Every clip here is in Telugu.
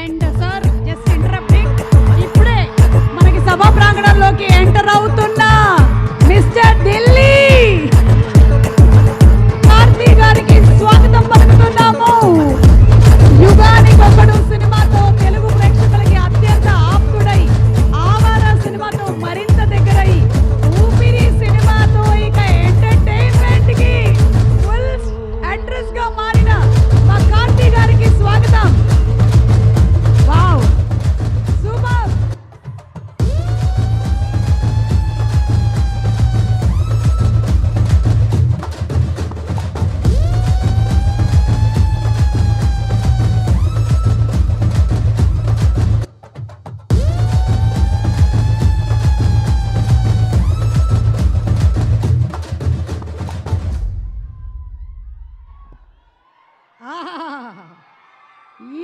అండ్ సార్ జస్ట్ ఇంటరప్టింగ్, ఇప్పుడే మనకి సభా ప్రాంగణంలోకి ఎంటర్ అవుతున్న మిస్టర్ ఢిల్లీ కార్తీ గారికి స్వాగతం పలుకుతున్నాము. యుగానికొకడు సినిమాతో తెలుగు ప్రేక్షకులకి అత్యంత ఆప్తుడై, ఆవారా సినిమాతో మరింత దగ్గరై, ఊపిరి సినిమాతో ఇక ఎంటర్టైన్మెంట్ కి ఫుల్ అడ్రస్ గా మారిన మా కార్తీ గారికి స్వాగతం. Wow, super.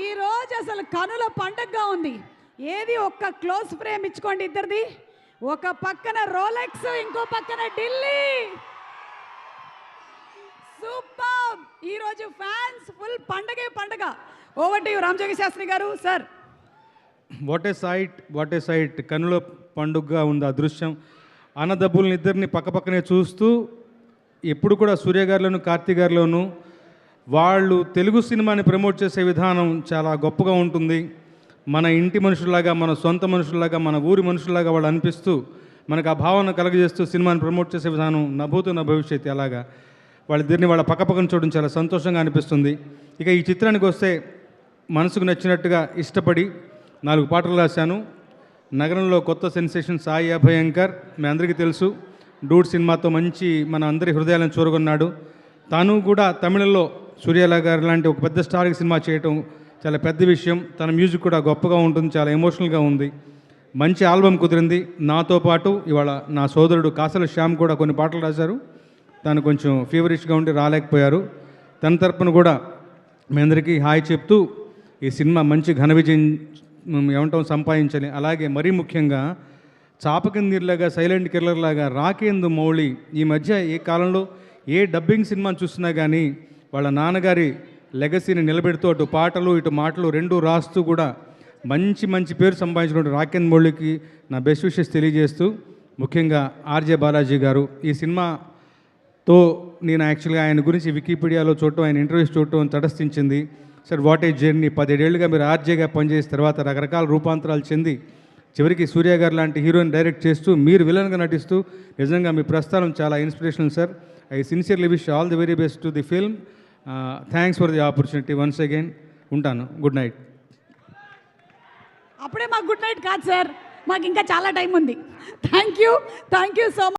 ఈ రోజు అసలు కనుల పండగగా ఉంది. ఏది ఒక్క క్లోజ్ ఫ్రేమ్ ఇచ్చుకోండి ఇద్దరిది. ఒక పక్కన రోలెక్స్, ఇంకో పక్కన ఢిల్లీ. సూపర్. ఈ రోజు ఫ్యాన్స్ ఫుల్ పండగే పండగ. Over to you Ramajogi Sastry గారు. Sir, what a sight. కనుల పండుగగా ఉంది ఆ దృశ్యం. అన్నదబ్బుల్ని ఇద్దరిని పక్కపక్కనే చూస్తూ ఎప్పుడు కూడా సూర్య గారిలోను కార్తీ గారిలోను వాళ్ళు తెలుగు సినిమాని ప్రమోట్ చేసే విధానం చాలా గొప్పగా ఉంటుంది. మన ఇంటి మనుషుల్లాగా, మన సొంత మనుషుల్లాగా, మన ఊరి మనుషుల్లాగా వాళ్ళు అనిపిస్తూ మనకు ఆ భావన కలగజేస్తూ సినిమాని ప్రమోట్ చేసే విధానం నా భూతో నా భవిష్యత్తు. అలాగా వాళ్ళిద్దరిని వాళ్ళ పక్కపక్కన చూడడం చాలా సంతోషంగా అనిపిస్తుంది. ఇక ఈ చిత్రానికి వస్తే మనసుకు నచ్చినట్టుగా ఇష్టపడి 4 పాటలు రాశాను. నగరంలో కొత్త సెన్సేషన్ సాయి అభయంకర్ మీ అందరికీ తెలుసు. డూడ్ సినిమాతో మంచి మన అందరి హృదయాలను చూరగొన్నాడు. తాను కూడా తమిళంలో సూర్యలా గారు లాంటి ఒక పెద్ద స్టార్కి సినిమా చేయటం చాలా పెద్ద విషయం. తన మ్యూజిక్ కూడా గొప్పగా ఉంటుంది, చాలా ఎమోషనల్గా ఉంది. మంచి ఆల్బమ్ కుదిరింది. నాతో పాటు ఇవాళ నా సోదరుడు కాసల శ్యామ్ కూడా కొన్ని పాటలు రాశారు. తను కొంచెం ఫీవరిష్గా ఉండి రాలేకపోయారు. తన తరపున కూడా మీ అందరికీ హాయ్ చెప్తూ ఈ సినిమా మంచి ఘన విజయం ఏమంటాం సంపాదించాలి. అలాగే మరీ ముఖ్యంగా చాపకిందిలాగా, సైలెంట్ కిల్లర్ లాగా రాకేందు మౌళి ఈ మధ్య ఏ కాలంలో ఏ డబ్బింగ్ సినిమాని చూస్తున్నా కానీ వాళ్ళ నాన్నగారి లెగసీని నిలబెడుతూ అటు పాటలు ఇటు మాటలు రెండూ రాస్తూ కూడా మంచి మంచి పేరు సంపాదించినటువంటి రాకేంద్ర మౌళికి నా బెస్ట్ విషెస్ తెలియజేస్తూ, ముఖ్యంగా ఆర్జే బాలాజీ గారు ఈ సినిమాతో నేను యాక్చువల్గా ఆయన గురించి వికీపీడియాలో చూడటం, ఆయన ఇంటర్వ్యూస్ చూడటం తటస్థించింది. Sir what a journey. 17 ఏళ్ళుగా మీరు ఆర్జేగా పనిచేసిన తర్వాత రకరకాల రూపాంతరాలు చెంది చివరికి సూర్య గారు లాంటి హీరోయిన్ డైరెక్ట్ చేస్తూ మీరు విలన్గా నటిస్తూ నిజంగా మీ ప్రస్థానం చాలా inspirational sir. I sincerely wish all the very best to the film. Thanks for the opportunity once again. ఉంటాను. Good night. అప్పుడే మాకు గుడ్ నైట్ కాదు సార్, మాకు ఇంకా చాలా టైం ఉంది. Thank you so much.